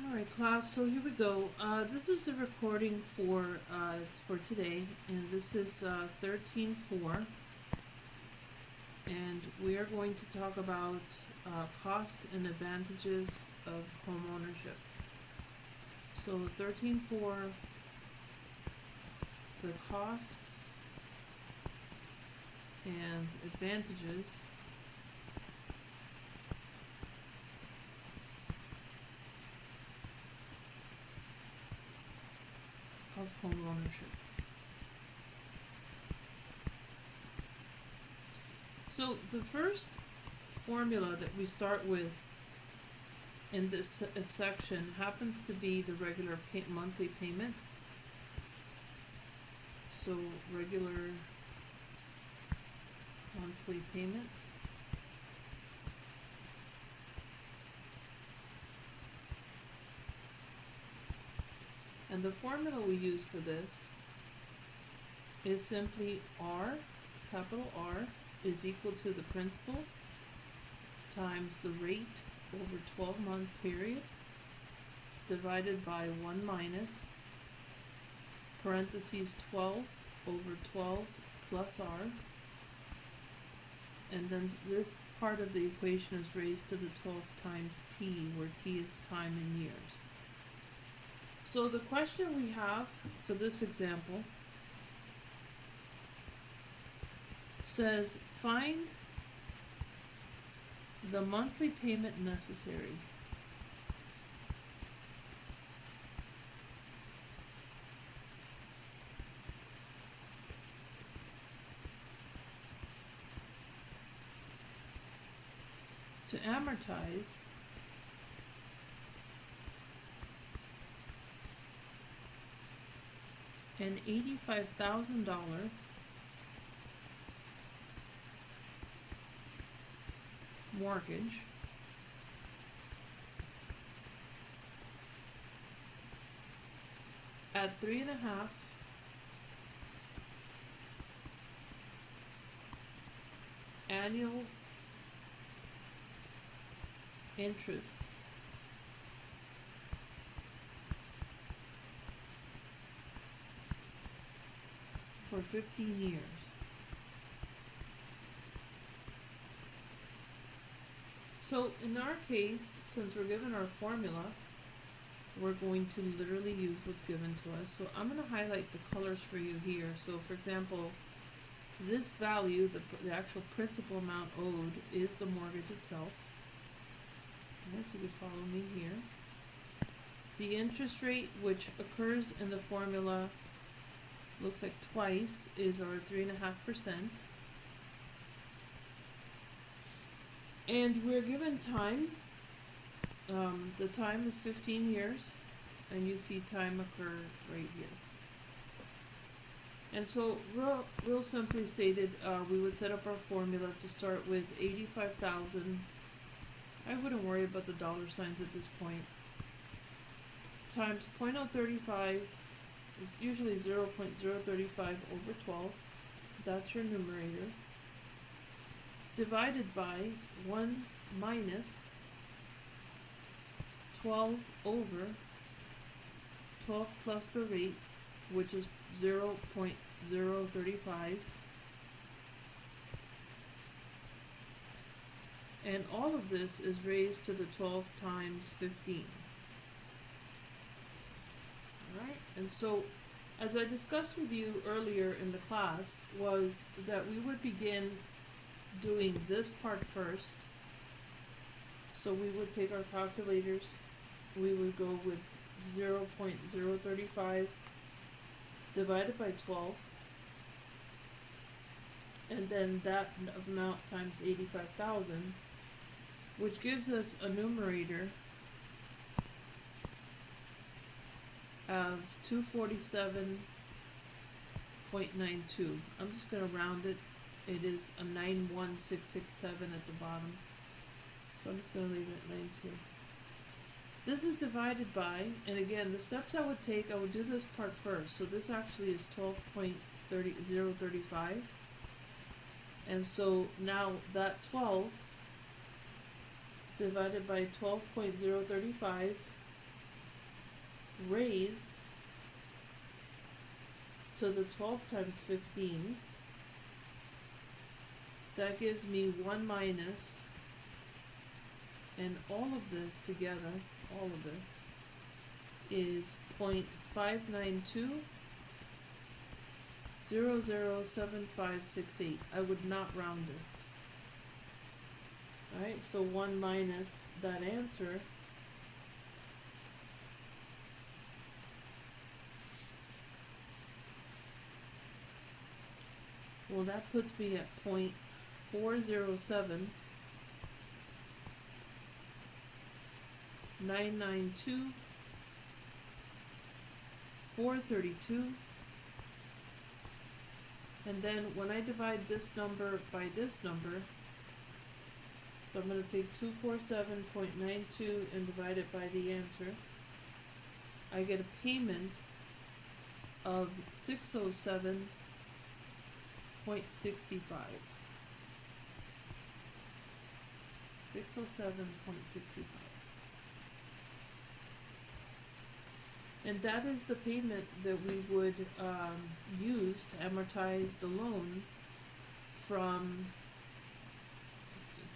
Alright class, so here we go. This is the recording for today, and this is 13.4, and we are going to talk about costs and advantages of homeownership. So 13.4, the costs and advantages of homeownership. So the first formula that we start with in this section happens to be the regular monthly payment. So regular monthly payment. And the formula we use for this is simply R, capital R, is equal to the principal times the rate over 12-month period divided by 1 minus parentheses 12 over 12 plus R, and then this part of the equation is raised to the 12 times t, where t is time in years. So the question we have for this example says, find the monthly payment necessary to amortize an $85,000 mortgage at 3.5 annual interest for 15 years. So in our case, since we're given our formula, we're going to literally use what's given to us. So I'm going to highlight the colors for you here. So for example, this value, the actual principal amount owed, is the mortgage itself. Okay, so you can follow me here. The interest rate, which occurs in the formula, looks like twice, is our 3.5%. And we're given time. The time is 15 years, and you see time occur right here. And so, real simply stated, we would set up our formula to start with 85,000. I wouldn't worry about the dollar signs at this point. Times 0.035 is usually 0.035 over 12. That's your numerator. Divided by 1 minus 12 over 12 plus the rate, which is 0.035. And all of this is raised to the 12 times 15. Alright, and so as I discussed with you earlier in the class, was that we would begin doing this part first. So we would take our calculators, we would go with 0.035 divided by 12, and then that amount times 85,000, which gives us a numerator of 247.92. I'm just going to round it. It is a 91667 at the bottom. So I'm just going to leave it at 92. This is divided by, and again, the steps I would take, I would do this part first. So this actually is 12.035. And so now that 12 divided by 12.035 raised to the 12 times 15. That gives me 1 minus, and all of this together, all of this, is 0.592007568. I would not round this. Alright, so 1 minus that answer well, that puts me at 0.407 992 432, and then when I divide this number by this number, so I'm going to take 247.92 and divide it by the answer, I get a payment of 607.65. 607.65. And that is the payment that we would use to amortize the loan from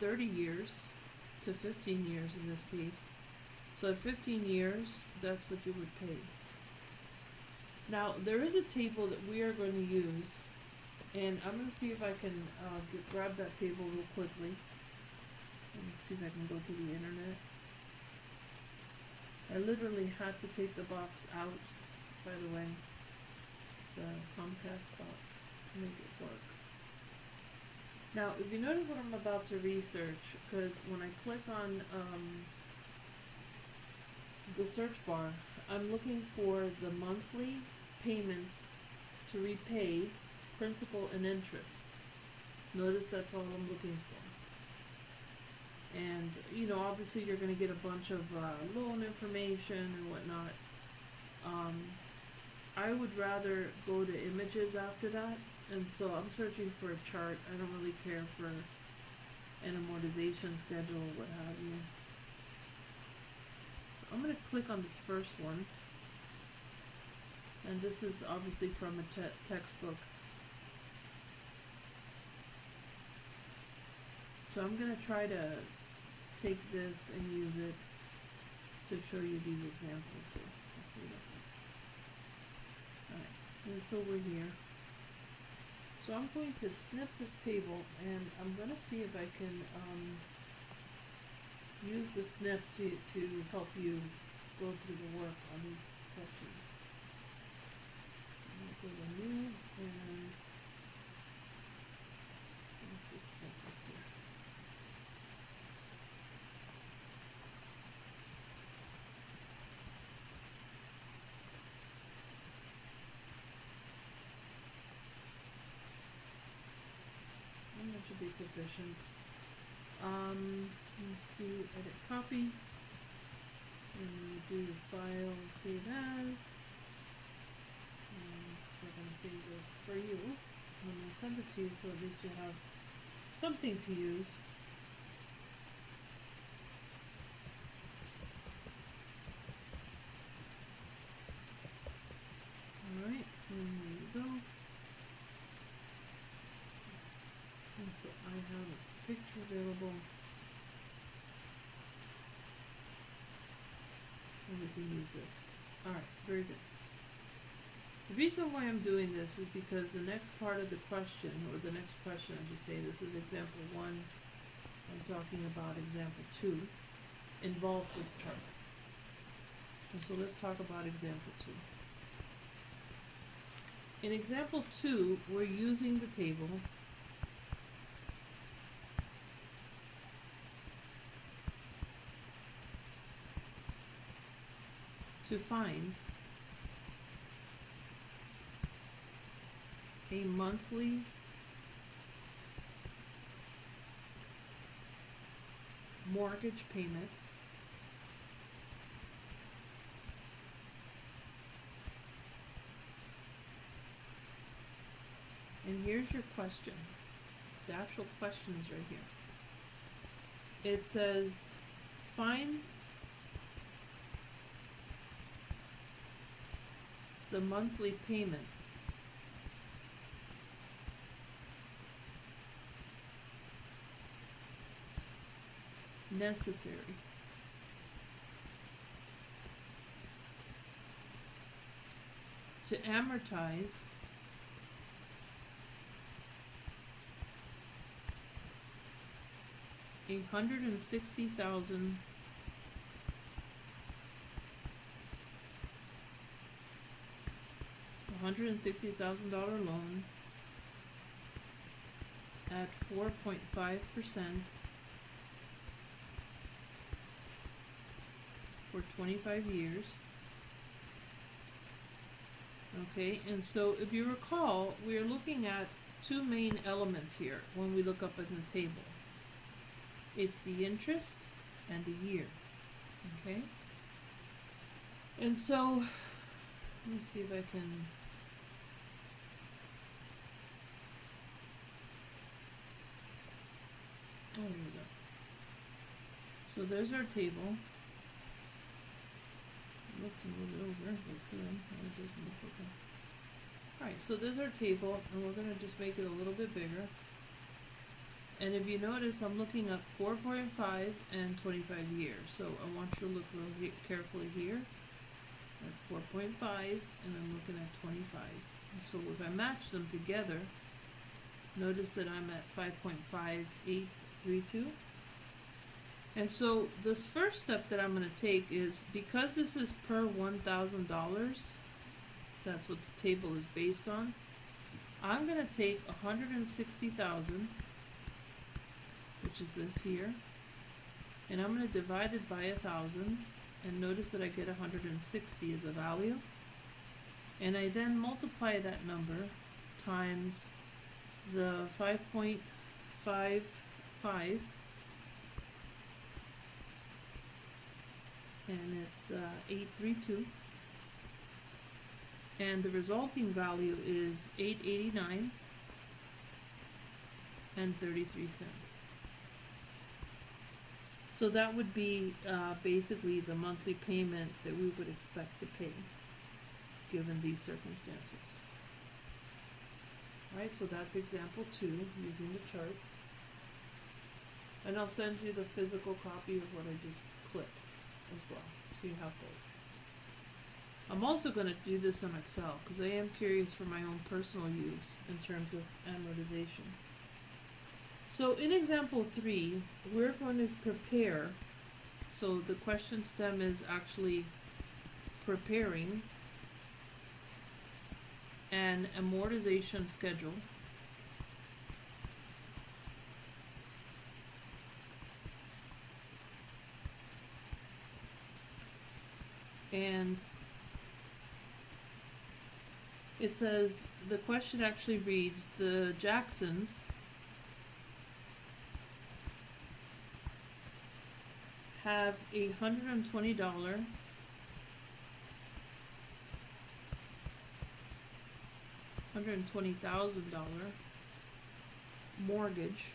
30 years to 15 years in this case. So at 15 years, that's what you would pay. Now, there is a table that we are going to use, and I'm going to see if I can grab that table real quickly. Let me see if I can go to the internet. I literally had to take the box out, by the way, the Comcast box, to make it work. Now, if you notice what I'm about to research, because when I click on the search bar, I'm looking for the monthly payments to repay principal and interest. Notice that's all I'm looking for. And, you know, obviously you're going to get a bunch of loan information and whatnot. I would rather go to images after that, and so I'm searching for a chart. I don't really care for an amortization schedule or what have you. So I'm going to click on this first one, and this is obviously from a textbook. So I'm going to try to take this and use it to show you these examples. So, alright, and so we're here. So I'm going to snip this table, and I'm going to see if I can use the snip to help you go through the work on these questions. I'm going to go to new, and let's just snip this here. That should be sufficient. Let's do edit copy, and we do file save as, and we're going to save this for you. I'm going to send it to you so at least you have something to use. Alright, and there you go. So I have a picture available, and we can use this. Alright, very good. The reason why I'm doing this is because the next part of the question, or the next question I should say, this is example 1, I'm talking about example 2, involves this term. And so let's talk about example 2. In example 2, we're using the table to find a monthly mortgage payment and here's your question. The actual question is right here. It says find the monthly payment necessary to amortize $160,000 loan at 4.5% for 25 years. Okay, and so if you recall, we are looking at two main elements here when we look up in the table. It's the interest and the year. Okay? And so, let me see if I can. Oh, there we go. So there's our table. Looked a little bit over, but good. It doesn't look okay. Alright, so there's our table, and we're going to just make it a little bit bigger. And if you notice, I'm looking up 4.5 and 25 years. So I want you to look really carefully here. That's 4.5, and I'm looking at 25. And so if I match them together, notice that I'm at 5.5832. And so this first step that I'm going to take is, because this is per $1,000, that's what the table is based on, I'm going to take 160,000, which is this here, and I'm going to divide it by 1,000, and notice that I get 160 as a value, and I then multiply that number times the 5.55, and it's 832, and the resulting value is $889 and 33 cents. So that would be basically the monthly payment that we would expect to pay given these circumstances. Alright, so that's example 2 using the chart. And I'll send you the physical copy of what I just clipped as well, so you have both. I'm also going to do this on Excel because I am curious for my own personal use in terms of amortization. So in example 3, we're going to prepare, so the question stem is actually preparing an amortization schedule and it says, the question actually reads, the Jacksons have $120 $120,000 mortgage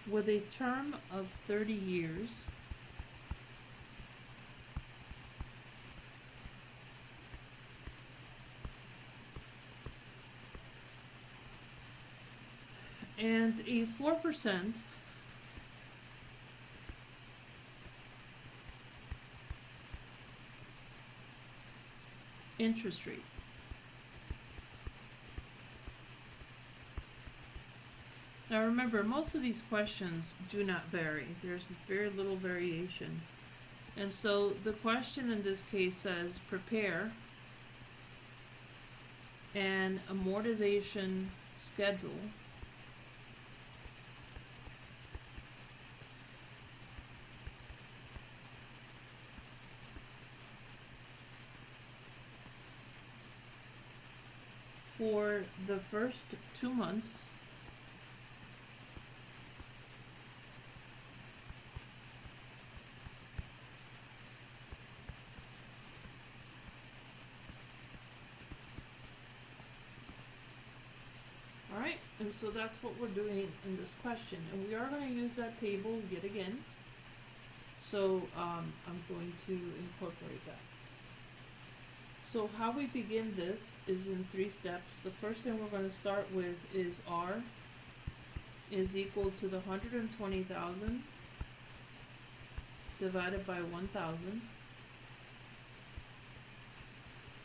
with a term of 30 years and a 4% interest rate. Now remember, most of these questions do not vary. There's very little variation. And so the question in this case says, prepare an amortization schedule for the first 2 months Alright, and so that's what we're doing in this question, and we are going to use that table yet again. So I'm going to incorporate that. So how we begin this is in 3 steps. The first thing we're going to start with is R is equal to the 120,000 divided by 1,000.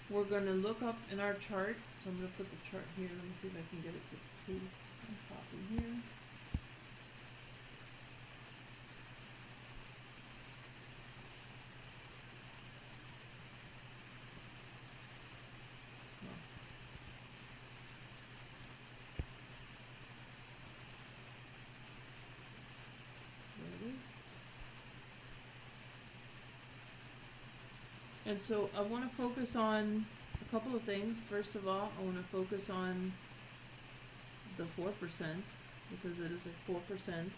We're going to look up in our chart. So I'm going to put the chart here. Let me see if I can get it to paste and copy here. And so I want to focus on a couple of things. First of all, I want to focus on the 4% because it is a 4%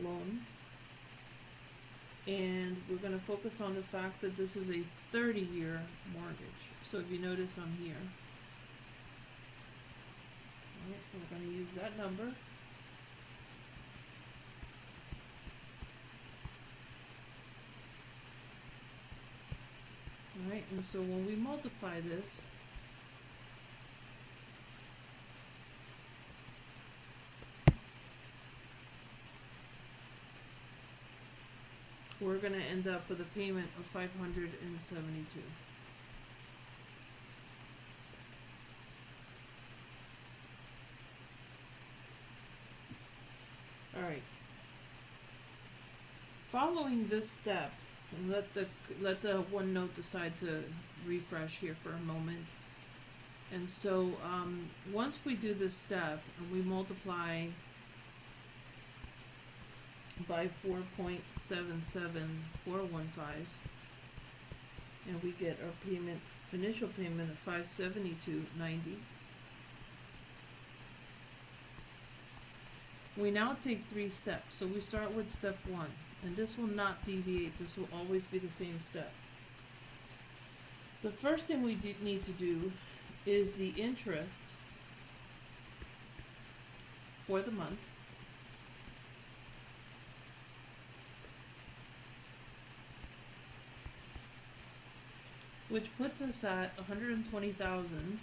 loan. And we're going to focus on the fact that this is a 30-year mortgage. So if you notice on here, alright, so we're going to use that number. Alright, and so when we multiply this, we're going to end up with a payment of $572. Alright. Following this step, and let the OneNote decide to refresh here for a moment. And so once we do this step and we multiply by 4.77415, and we get our initial payment of $572.90. We now take 3 steps. So we start with step 1. And this will not deviate. This will always be the same step. The first thing we need to do is the interest for the month. Which puts us at 120,000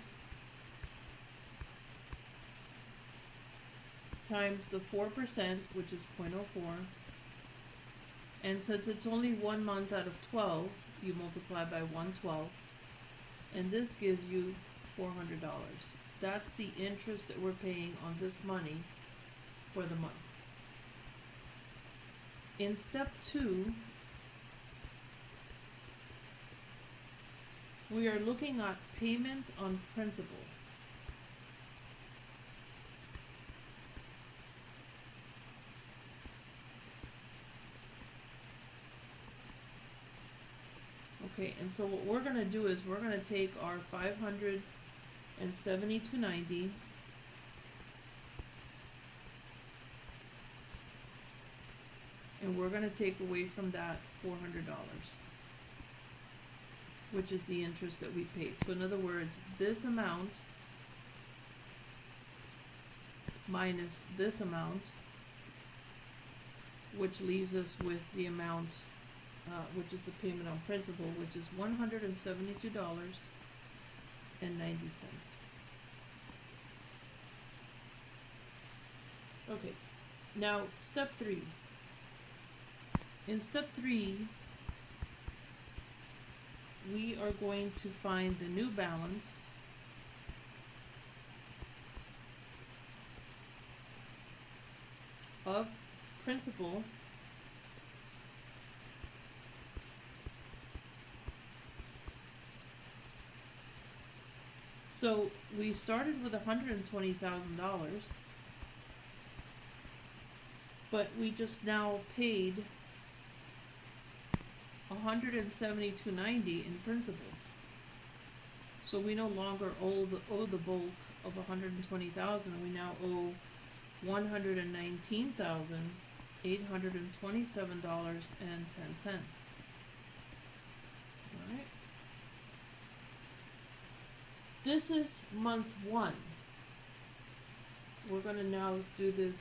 times the 4%, which is 0.04. And since it's only 1 month out of 12, you multiply by 1/12, and this gives you $400. That's the interest that we're paying on this money for the month. In step 2, we are looking at payment on principal. Okay, and so what we're going to do is we're going to take our $572.90 and we're going to take away from that $400, which is the interest that we paid. So in other words, this amount minus this amount, which leaves us with the amount which is the payment on principal, which is $172.90. Okay, now step 3. In step 3, we are going to find the new balance of principal So we started with $120,000, but we just now paid $172.90 in principal. So we no longer owe the bulk of $120,000. We now owe $119,827.10. Alright. This is month 1. We're going to now do this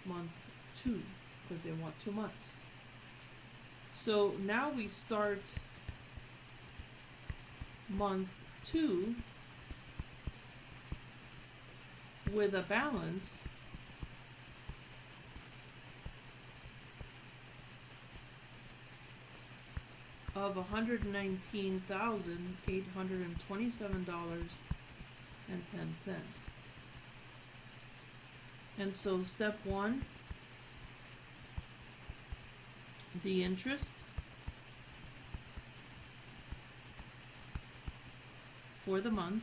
month 2 because they want 2 months. So now we start month 2 with a balance of $119,827.10. And so step 1, the interest for the month.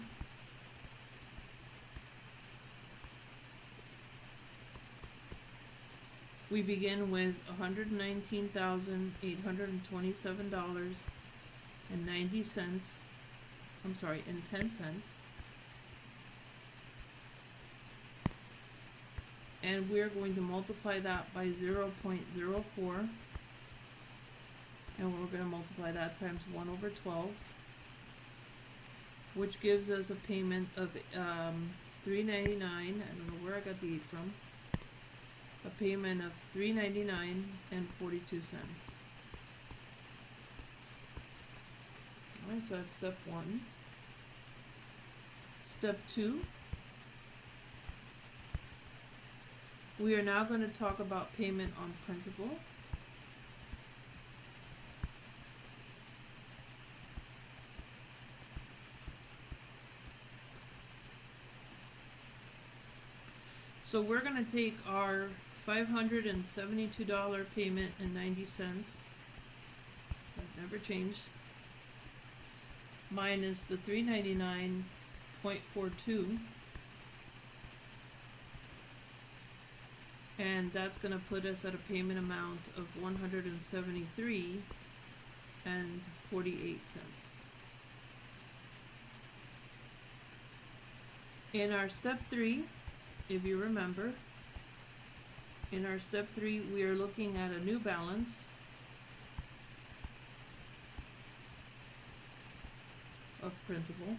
We begin with $119,827.90. I'm sorry, and 10 cents. And we're going to multiply that by 0.04. And we're going to multiply that times 1 over 12, which gives us a payment of $3.99. I don't know where I got the 8 from. A payment of $3.99.42. Alright, so that's step 1. Step 2. We are now going to talk about payment on principal. So we're going to take our $572 payment and 90 cents. That never changed. Minus the $399.42. And that's going to put us at a payment amount of $173.48. In our step 3, if you remember, in our step 3, we are looking at a new balance of principal.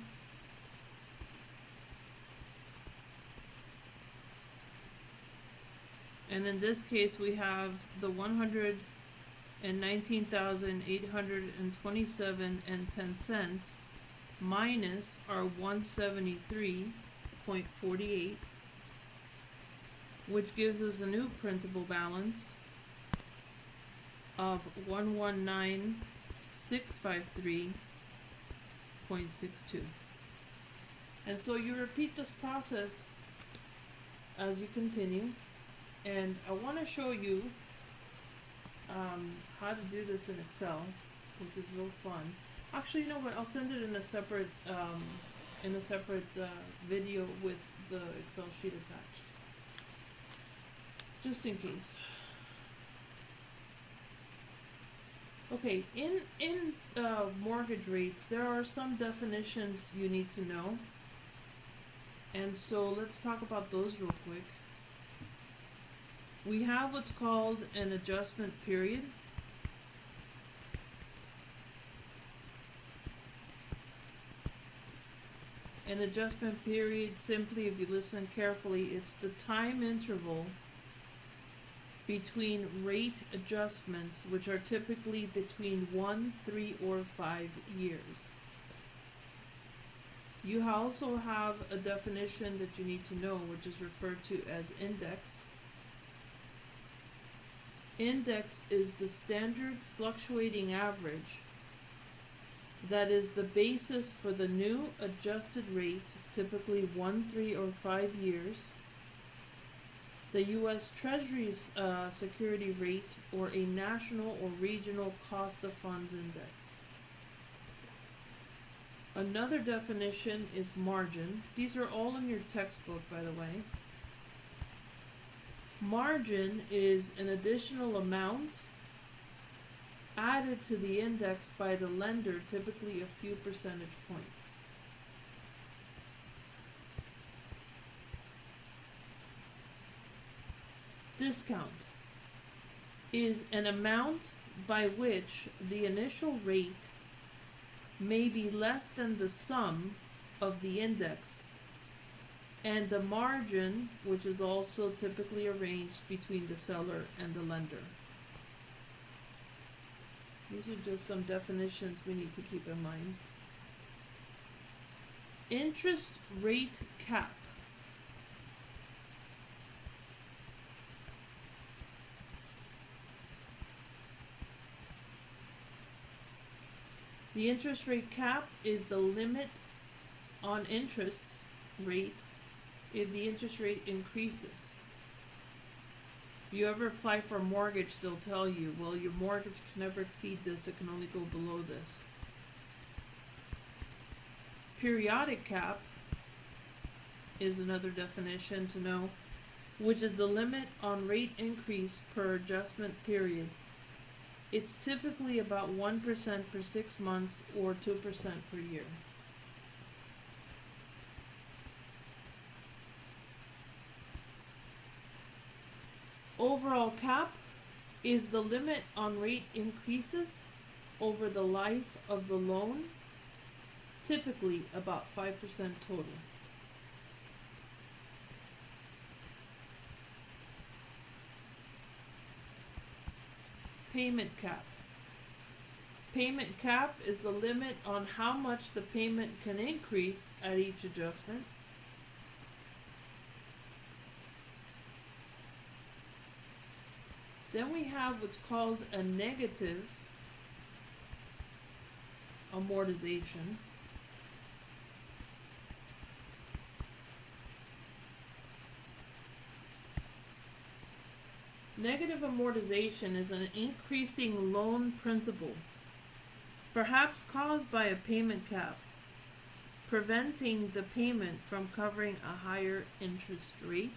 And in this case, we have the $119,827.10 minus our $173.48, which gives us a new principal balance of $119,653.62. And so you repeat this process as you continue. And I want to show you how to do this in Excel, which is real fun. Actually, you know what? I'll send it in a separate video with the Excel sheet attached, just in case. Okay, in mortgage rates, there are some definitions you need to know, and so let's talk about those real quick. We have what's called an adjustment period. An adjustment period, simply, if you listen carefully, it's the time interval between rate adjustments, which are typically between 1, 3, or 5 years. You also have a definition that you need to know, which is referred to as index. Index is the standard fluctuating average that is the basis for the new adjusted rate, typically 1, 3, or 5 years, the U.S. Treasury security rate, or a national or regional cost of funds index. Another definition is margin. These are all in your textbook, by the way. Margin is an additional amount added to the index by the lender, typically a few percentage points. Discount is an amount by which the initial rate may be less than the sum of the index and the margin, which is also typically arranged between the seller and the lender. These are just some definitions we need to keep in mind. Interest rate cap. The interest rate cap is the limit on interest rate if the interest rate increases. If you ever apply for a mortgage, they'll tell you, well, your mortgage can never exceed this, it can only go below this. Periodic cap is another definition to know, which is the limit on rate increase per adjustment period. It's typically about 1% per 6 months or 2% per year. Overall cap is the limit on rate increases over the life of the loan, typically about 5% total. Payment cap. Payment cap is the limit on how much the payment can increase at each adjustment. Then we have what's called a negative amortization. Negative amortization is an increasing loan principal, perhaps caused by a payment cap, preventing the payment from covering a higher interest rate.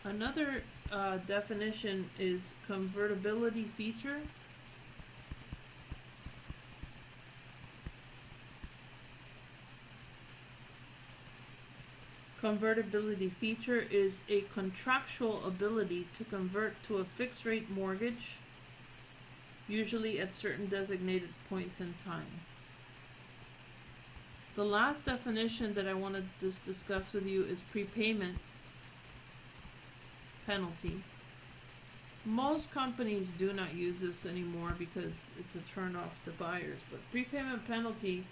Another definition is convertibility feature. Convertibility feature is a contractual ability to convert to a fixed rate mortgage, usually at certain designated points in time. The last definition that I want to just discuss with you is prepayment penalty. Most companies do not use this anymore because it's a turn off to buyers, but prepayment penalty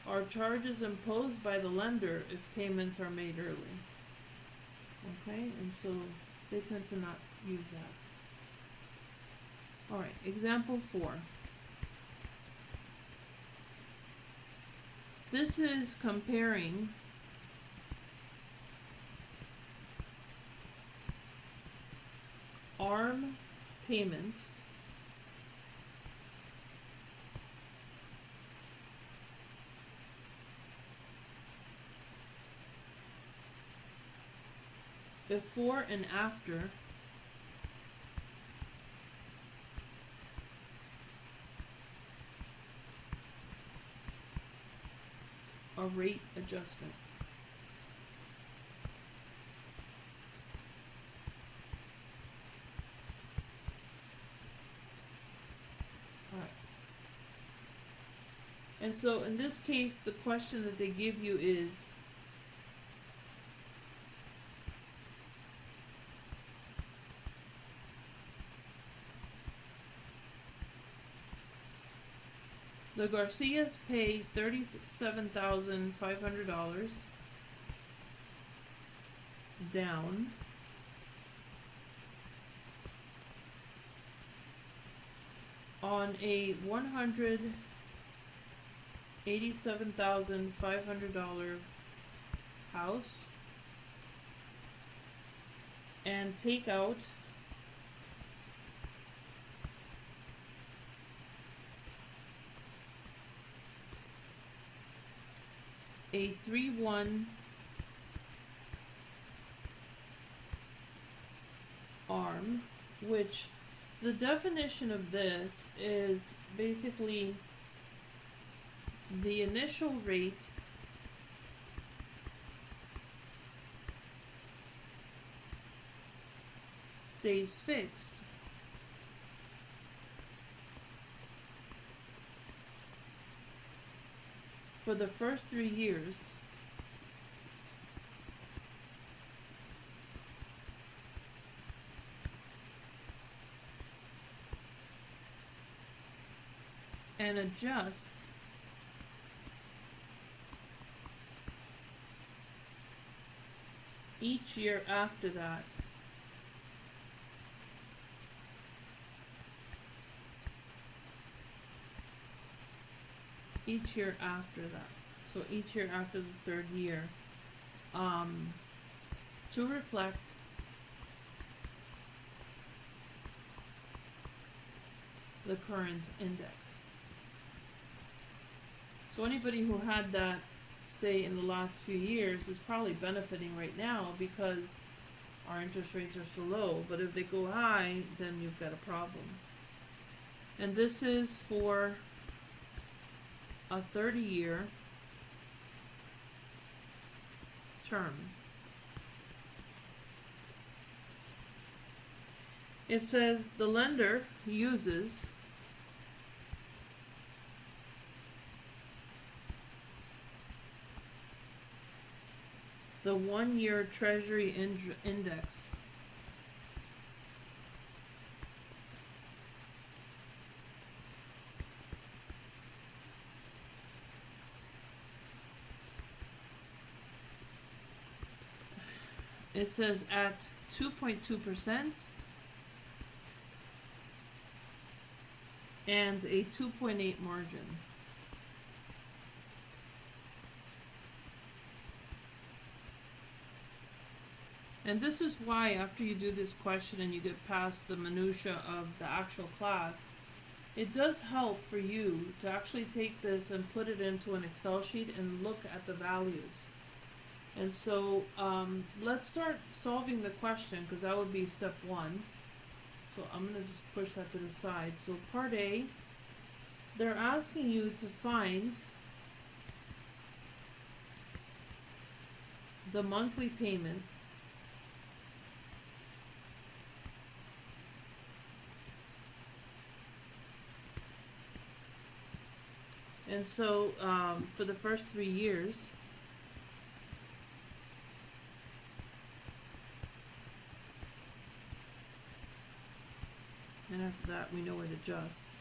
are charges imposed by the lender if payments are made early. Okay, and so they tend to not use that. Alright, example 4. This is comparing ARM payments before and after a rate adjustment. Alright. And so in this case, the question that they give you is, the Garcias pay $37,500 down on a $187,500 house and take out a 3-1 ARM, which the definition of this is basically the initial rate stays fixed for the first 3 years and adjusts each year after that. Each year after that. So each year after the third year, to reflect the current index. So anybody who had that, say, in the last few years is probably benefiting right now because our interest rates are so low. But if they go high, then you've got a problem. And this is for a 30-year term. It says the lender uses the 1-year Treasury index it says at 2.2% and a 2.8 margin. And this is why after you do this question and you get past the minutia of the actual class, it does help for you to actually take this and put it into an Excel sheet and look at the values. And so let's start solving the question, because that would be step 1. So I'm going to just push that to the side. So part A, they're asking you to find the monthly payment and so for the first 3 years, and after that we know it adjusts.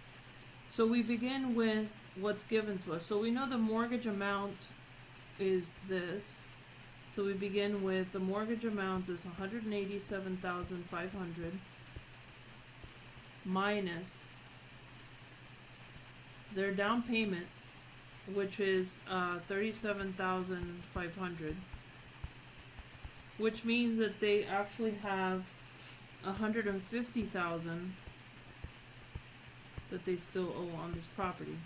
So we begin with what's given to us. So we know the mortgage amount is this. So we begin with the mortgage amount is $187,500 minus their down payment, which is $37,500, which means that they actually have $150,000 that they still owe on this property.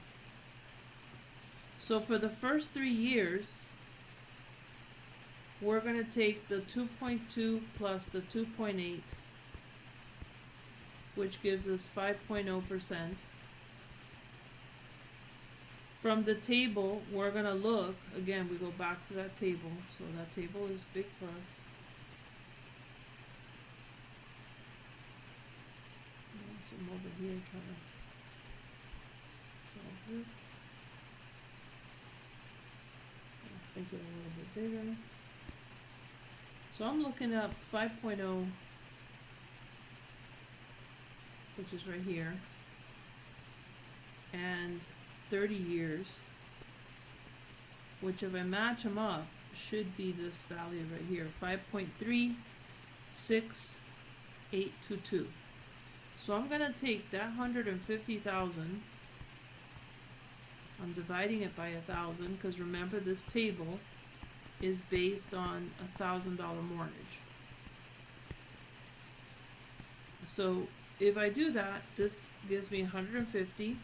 So for the first 3 years, we're going to take the 2.2 plus the 2.8, which gives us 5.0%. From the table, we're going to look, again, we go back to that table, so that table is big for us. So I'm over here trying to solve this. Let's make it a little bit bigger. So I'm looking up 5.0, which is right here, and 30 years, which if I match them up, should be this value right here, 5.36822. So I'm going to take that 150,000, I'm dividing it by 1,000, because remember this table is based on $1,000 mortgage. So if I do that, this gives me 150,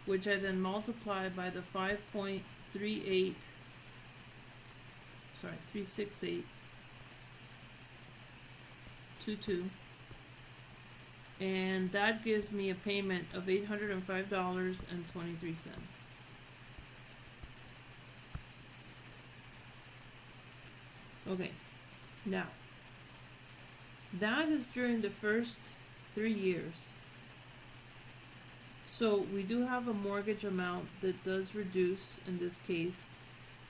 which I then multiply by the 36822, and that gives me a payment of $805.23. Okay, now that is during the first 3 years. So we do have a mortgage amount that does reduce in this case,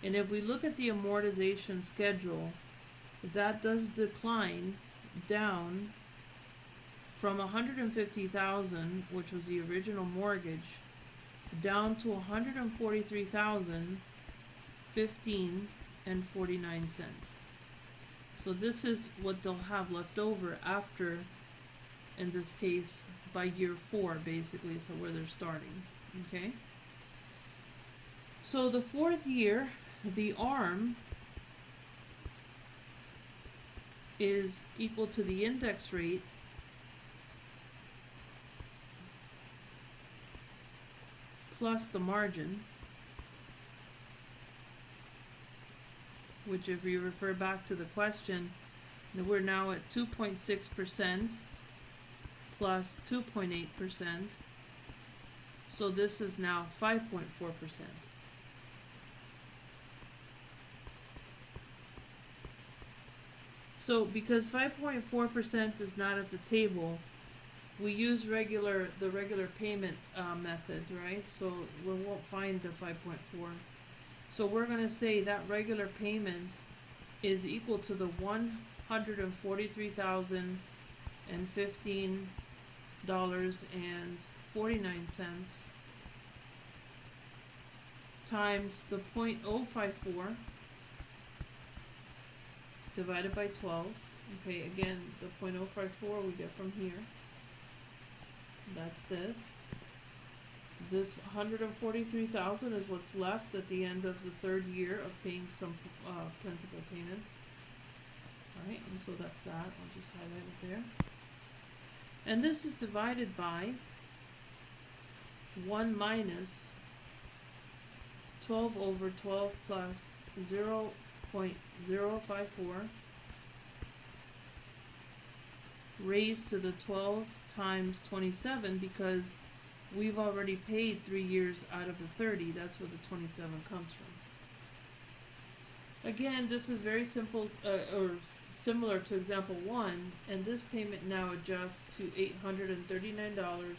and if we look at the amortization schedule, that does decline down from $150,000, which was the original mortgage, down to $143,015.49. So this is what they'll have left over after, in this case, by year 4, basically, so where they're starting. Okay? So the 4th year, the ARM is equal to the index rate plus the margin, which if you refer back to the question, we're now at 2.6% plus 2.8%. So this is now 5.4%. So because 5.4% is not at the table, we use the regular payment method, right? So we won't find the 5.4. So we're going to say that regular payment is equal to the $143,015.49 times the 0.054 divided by 12. Okay, again, the 0.054 we get from here. That's this. This 143,000 is what's left at the end of the 3rd year of paying some principal payments. Alright, and so that's that. I'll just highlight it there. And this is divided by 1 minus 12 over 12 plus 0.054 raised to the 12 times 27, because we've already paid 3 years out of the 30. That's where the 27 comes from. Again, this is very simple, or similar to example 1, and this payment now adjusts to $839.58.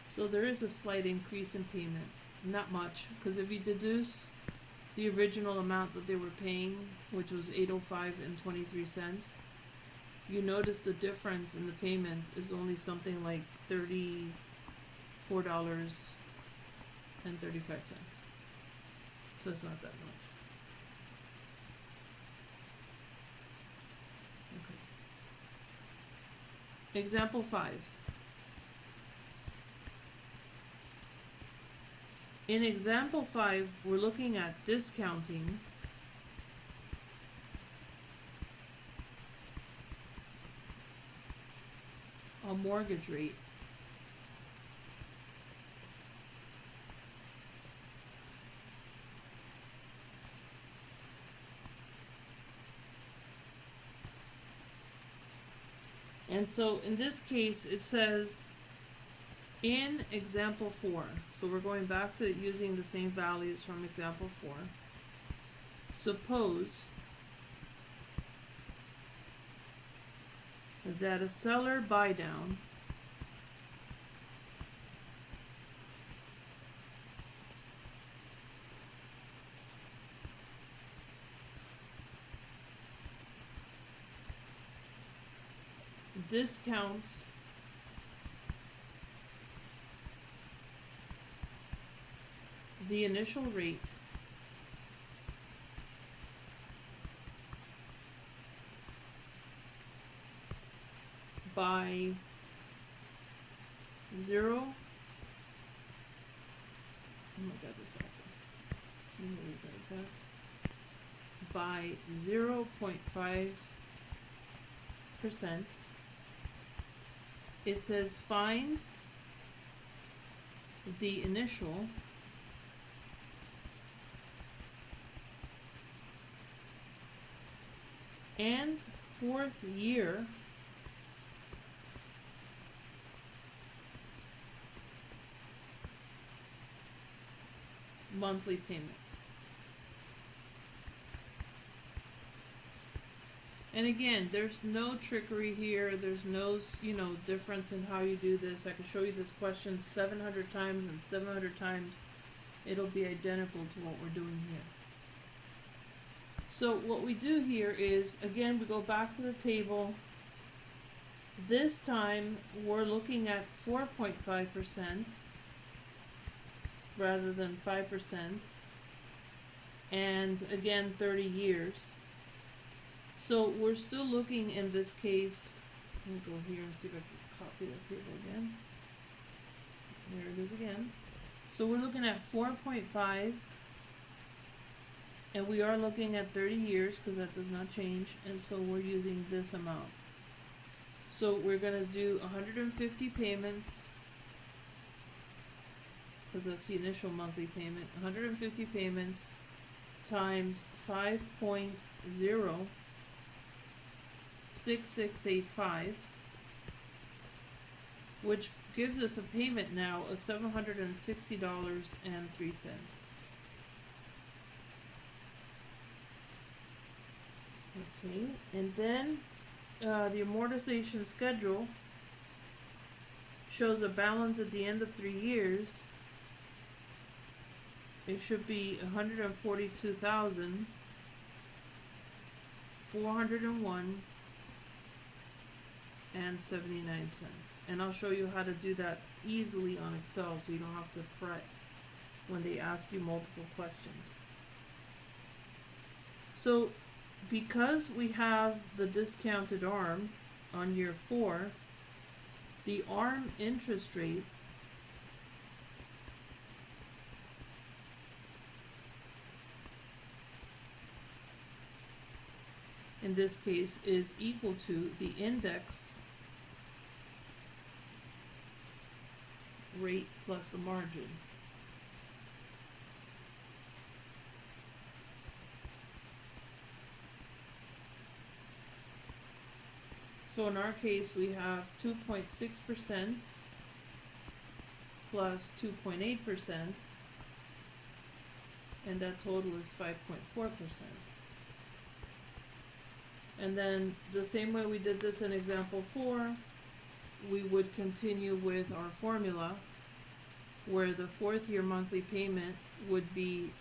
So there is a slight increase in payment, not much, because if you deduce the original amount that they were paying, which was $805.23, you notice the difference in the payment is only something like $34.35. So it's not that much. Okay. Example 5. In example 5, we're looking at discounting a mortgage rate and so in this case it says in example 4, so we're going back to using the same values from example 4. Suppose that a seller buy down discounts the initial rate by 0. Oh my God, this awful. By 0.5%. It says find the initial and 4th year monthly payments. And again, there's no trickery here. There's no, difference in how you do this. I can show you this question 700 times and 700 times. It'll be identical to what we're doing here. So what we do here is, again, we go back to the table. This time we're looking at 4.5% rather than 5%, and again 30 years. So we're still looking in this case, let me go here and see if I can copy the table again. There it is again. So we're looking at 4.5, and we are looking at 30 years because that does not change, and so we're using this amount. So we're gonna do 150 payments, because that's the initial monthly payment. 150 payments times 5.06685, which gives us a payment now of $760.03. Okay, and then the amortization schedule shows a balance at the end of 3 years. It should be $142,401.79. And I'll show you how to do that easily on Excel so you don't have to fret when they ask you multiple questions. So because we have the discounted ARM on year 4, the ARM interest rate in this case is equal to the index rate plus the margin. So in our case we have 2.6% plus 2.8%, and that total is 5.4%. And then the same way we did this in example 4, we would continue with our formula where the 4th year monthly payment would be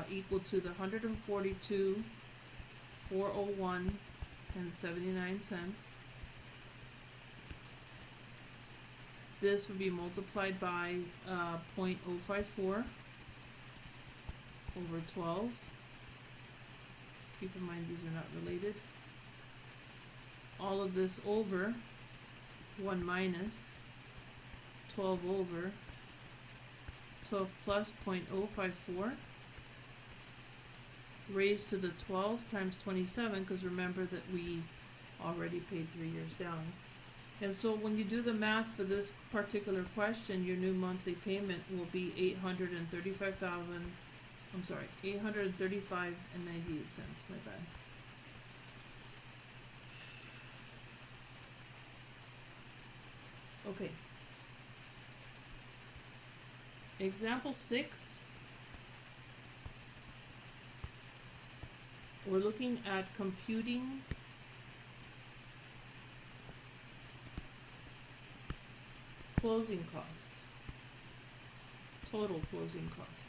equal to the $142,401.79. This would be multiplied by 0.054 over 12. Keep in mind these are not related. All of this over 1 minus 12 over 12 plus 0.054 raised to the 12 times 27, because remember that we already paid 3 years down. And so when you do the math for this particular question, your new monthly payment will be $835.98. My bad. Okay. Example 6. We're looking at computing closing costs, total closing costs.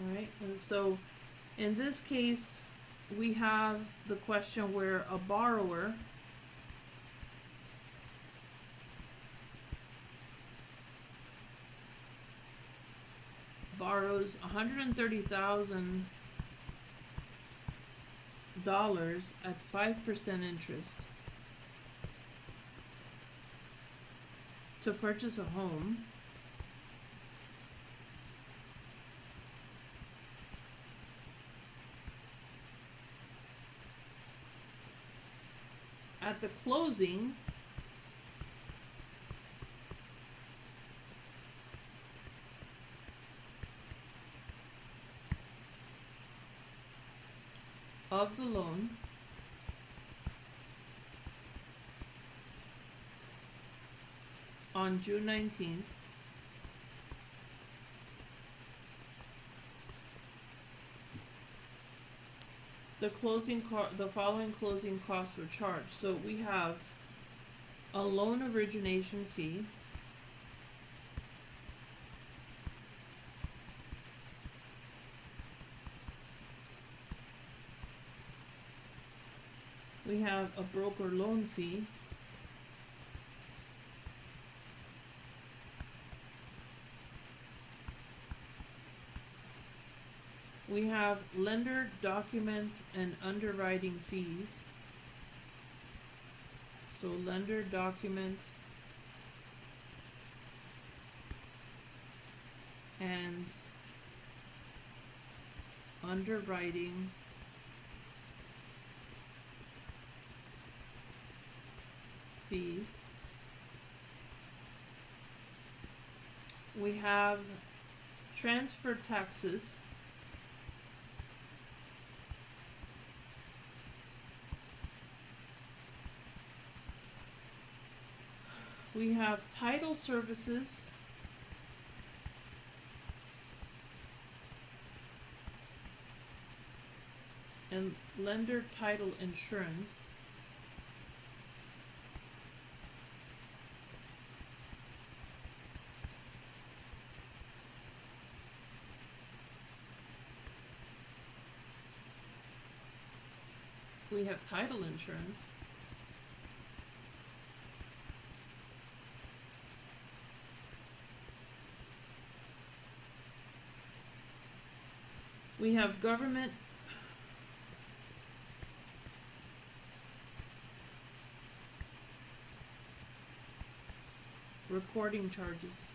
Alright, and so in this case we have the question where a borrower borrows $130,000 at 5% interest to purchase a home. At the closing, of the loan, on June 19th, the following closing costs were charged. So we have a loan origination fee, We have a broker loan fee. We have lender document and underwriting fees. So lender document and underwriting fees. We have transfer taxes. We have title services. And lender title insurance. We have title insurance. We have government recording charges.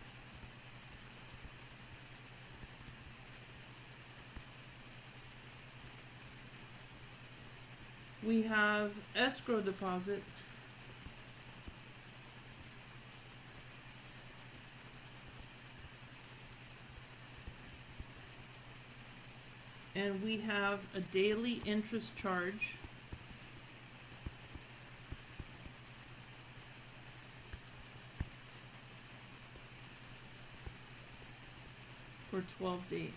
We have escrow deposit. And we have a daily interest charge. For 12 days.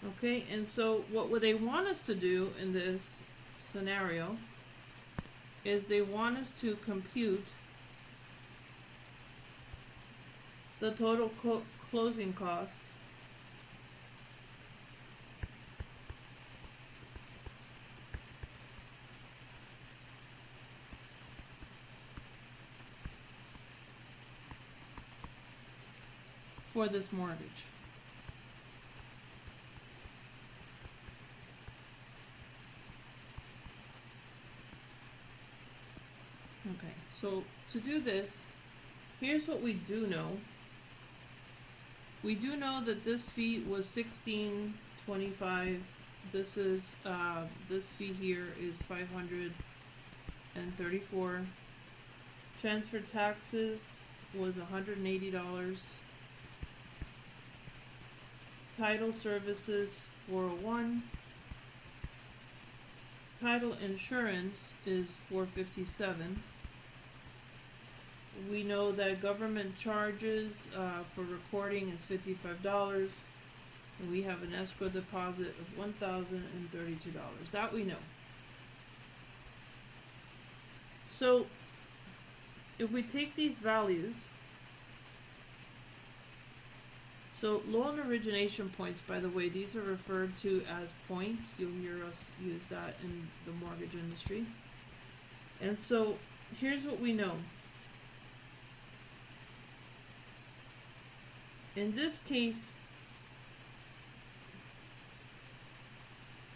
Okay, and so what would they want us to do in this scenario is they want us to compute the total closing cost for this mortgage. Okay, so to do this, here's what we do know. We do know that this fee was $16.25. This is this fee here is $534. Transfer taxes was $180. Title services $401. Title insurance is $457. We know that government charges for recording is $55. And we have an escrow deposit of $1,032. That we know. So if we take these values, so loan origination points, by the way, these are referred to as points. You'll hear us use that in the mortgage industry. And so here's what we know. In this case,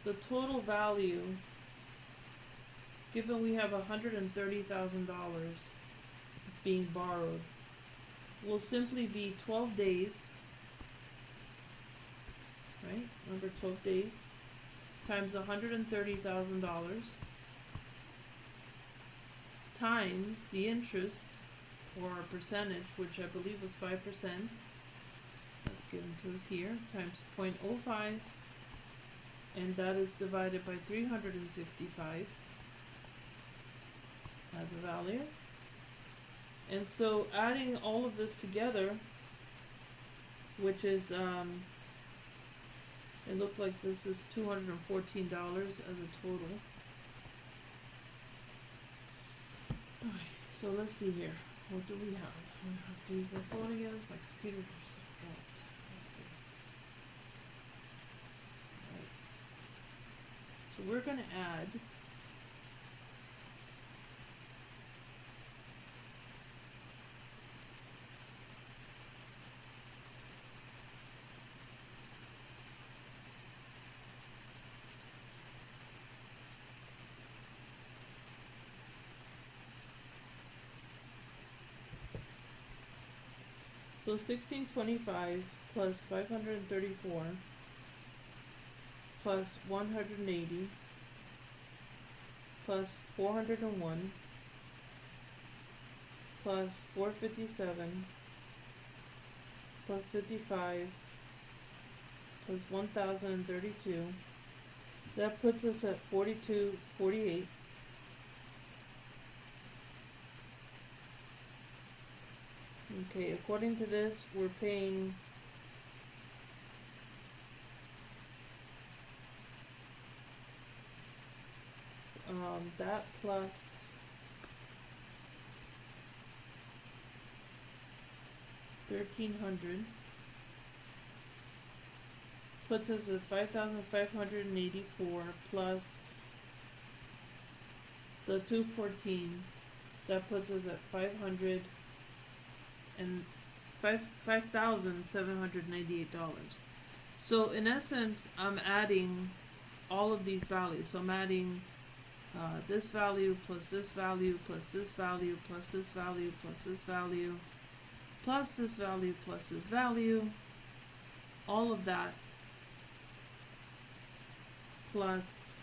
the total value, given we have $130,000 being borrowed, will simply be 12 days, right? Remember 12 days times $130,000 times the interest or percentage, which I believe was 5%. That's given to us here, times 0.05, and that is divided by 365 as a value. And so adding all of this together, which is it looked like this is $214 as a total. Alright, so let's see here. What do we have? We have to use my phone again. My computer just dropped. So we're going to add so 1625 plus 534 plus 180 plus 401 plus 457 plus 55 plus 1032. That puts us at 4248. Okay, according to this, we're paying that plus $1,300 puts us at 5,584 plus the 214. That puts us at $5,798. So in essence, I'm adding all of these values. So I'm adding this value plus this value plus this value plus this value plus this value plus this value plus this value, all of that plus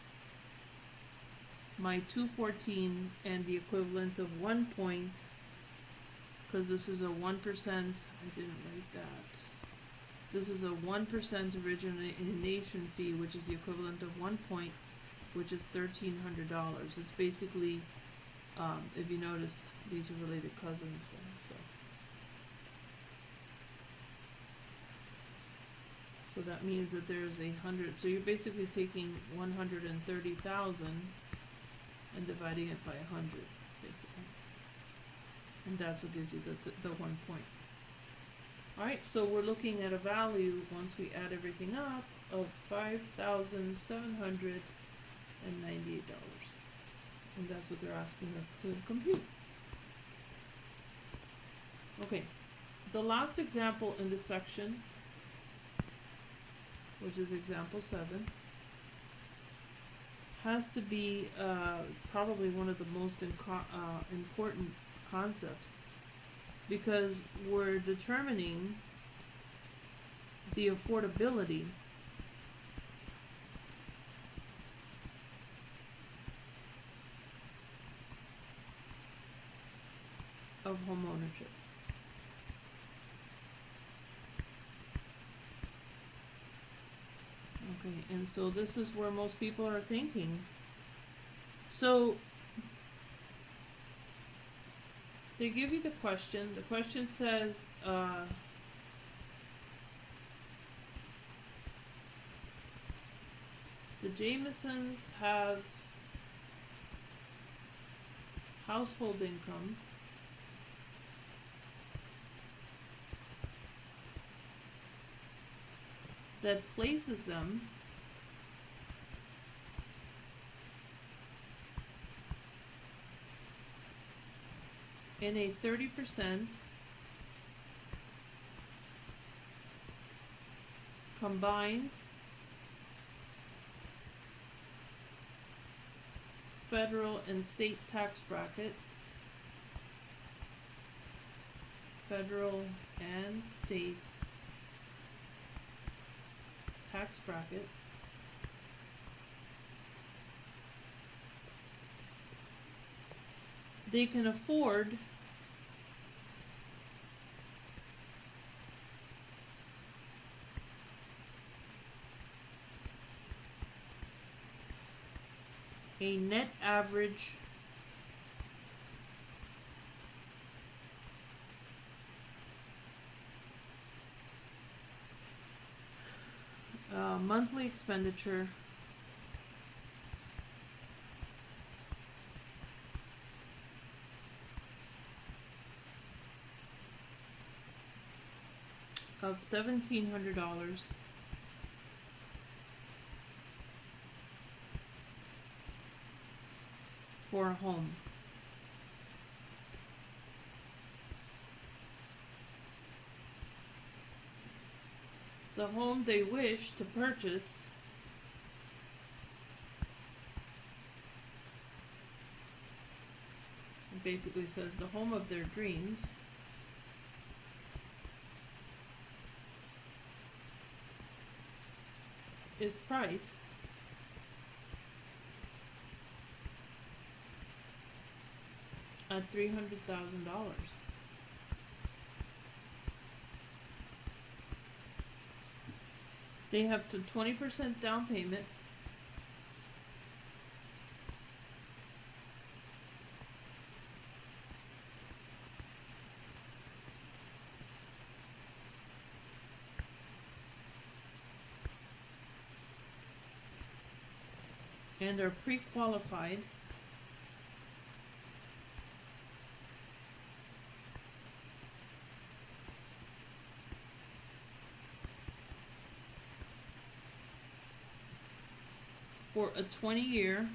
my 214 and the equivalent of 1 point, because this is a 1%, I didn't write that. This is a 1% origination fee, which is the equivalent of 1 point, which is $1,300. It's basically, if you notice, these are related cousins, so that means that there's 100. So you're basically taking 130,000 and dividing it by 100, basically, and that's what gives you the 1 point. All right, so we're looking at a value once we add everything up of $5,798. And that's what they're asking us to compute. Okay, the last example in this section, which is example 7, has to be probably one of the most important concepts, because we're determining the affordability of homeownership. Okay, and so this is where most people are thinking. So they give you the question. The question says, the Jamesons have household income that places them in a 30% combined federal and state tax bracket, federal and state tax bracket, they can afford a net average monthly expenditure of $1,700 for a home. The home they wish to purchase it basically says the home of their dreams is priced at $300,000. They have to 20% down payment. And are pre-qualified for a 20-year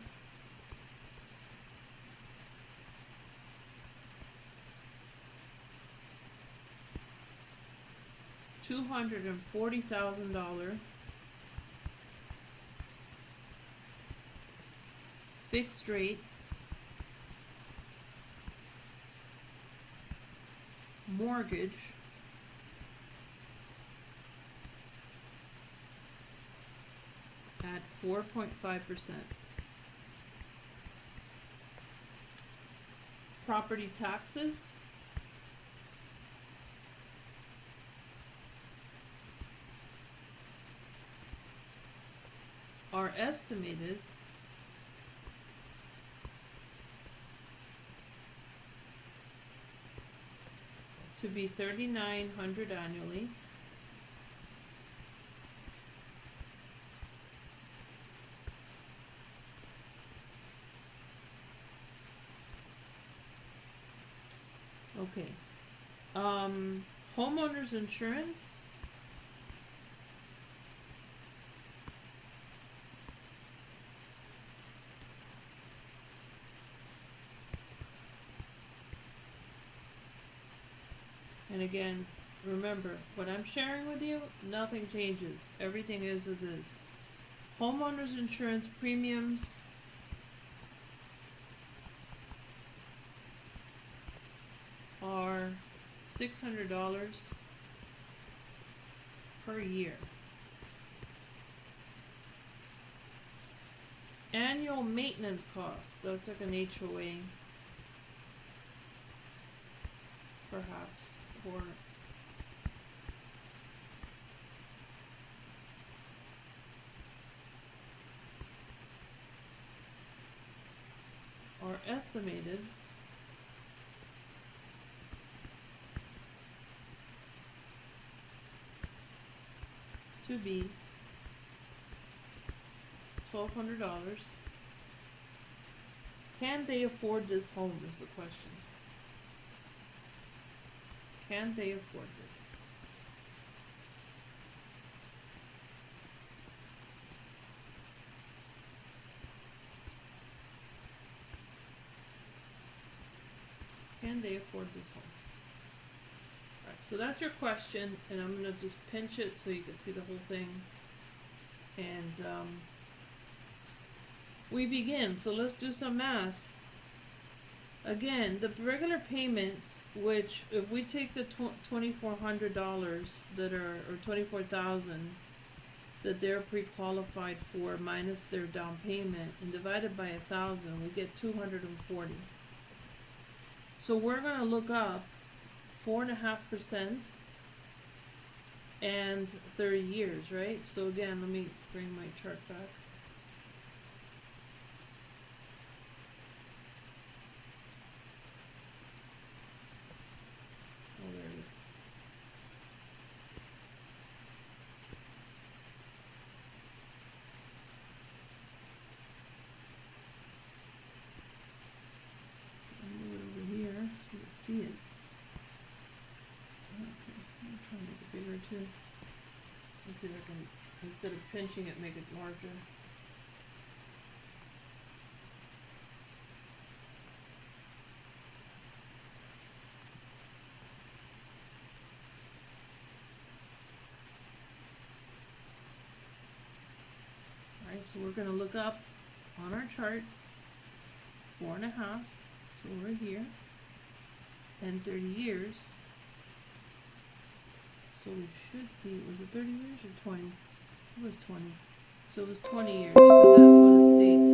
$240,000 fixed rate mortgage at 4.5%. Property taxes are estimated to be $3,900 annually. Okay. Homeowners insurance and again, remember, what I'm sharing with you, nothing changes. Everything is as is. Homeowners insurance premiums are $600 per year. Annual maintenance costs, that's like an HOA, perhaps, are estimated to be $1,200. Can they afford this home is the question. Can they afford this? Can they afford this home? Alright, so that's your question, and I'm going to just pinch it so you can see the whole thing. And we begin. So let's do some math. Again, the regular payment, which if we take the $2,400 that are, or $24,000 that they're pre-qualified for minus their down payment and divided by 1,000, we get 240. So we're gonna look up 4.5% and 30 years, right? So again, let me bring my chart back. Oh, there it is. I'll move it over here so you can see it. Okay, I'm trying to make it bigger too. Let's see if I can, instead of pinching it, make it larger. we're gonna look up on our chart 4.5, so we're here, and 30 years. So we should be, was it 30 years or 20? It was 20. So it was 20 years, because that's what it states.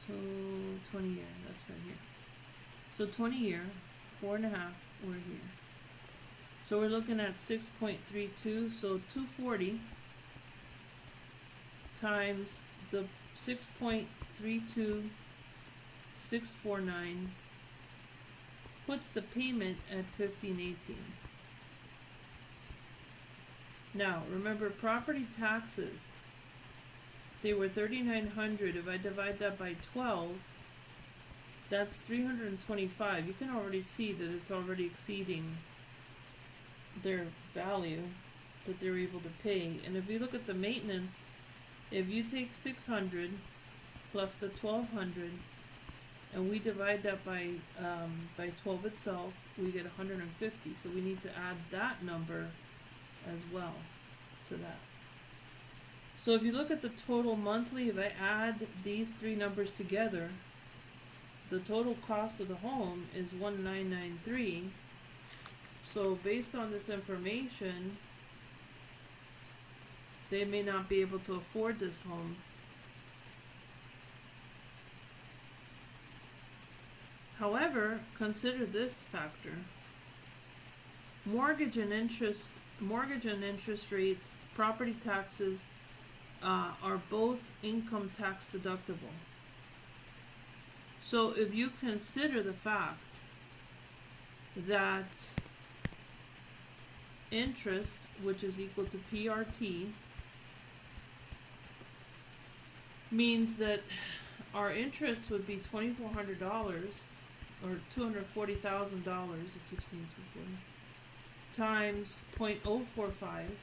So 20 year, that's right here. So 20 year, 4.5, we're here. So we're looking at 6.32, so 240 times the 6.32, 649 puts the payment at $15.18. Now, remember, property taxes, they were $3,900. If I divide that by 12, that's $325. You can already see that it's already exceeding their value that they're able to pay. And if you look at the maintenance, if you take 600 plus the 1200 and we divide that by 12 itself, we get 150. So we need to add that number as well to that. So if you look at the total monthly, if I add these three numbers together, the total cost of the home is $1,993. So based on this information, they may not be able to afford this home. However, consider this factor. Mortgage and interest rates, property taxes are both income tax deductible. So if you consider the fact that interest, which is equal to PRT, means that our interest would be $2,400 or $240,000, it keeps saying 240, times 0.045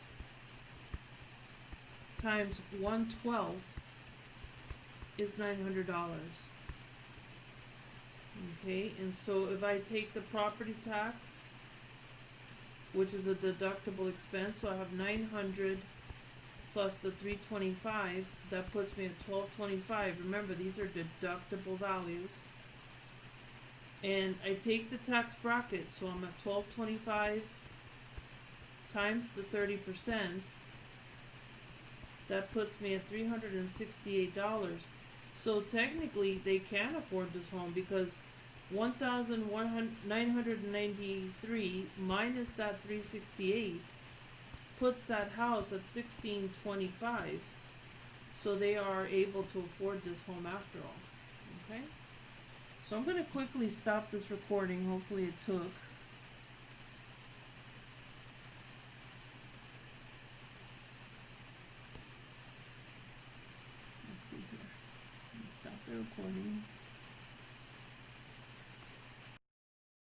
times 112 is $900. Okay, and so if I take the property tax, which is a deductible expense, so I have 900 plus the 325, that puts me at 1225. Remember, these are deductible values. And I take the tax bracket, so I'm at 1225 times the 30%. That puts me at $368. So technically, they can afford this home because 1,993 minus that 368 puts that house at 1,625. So they are able to afford this home after all. Okay? So I'm going to quickly stop this recording. Hopefully it took.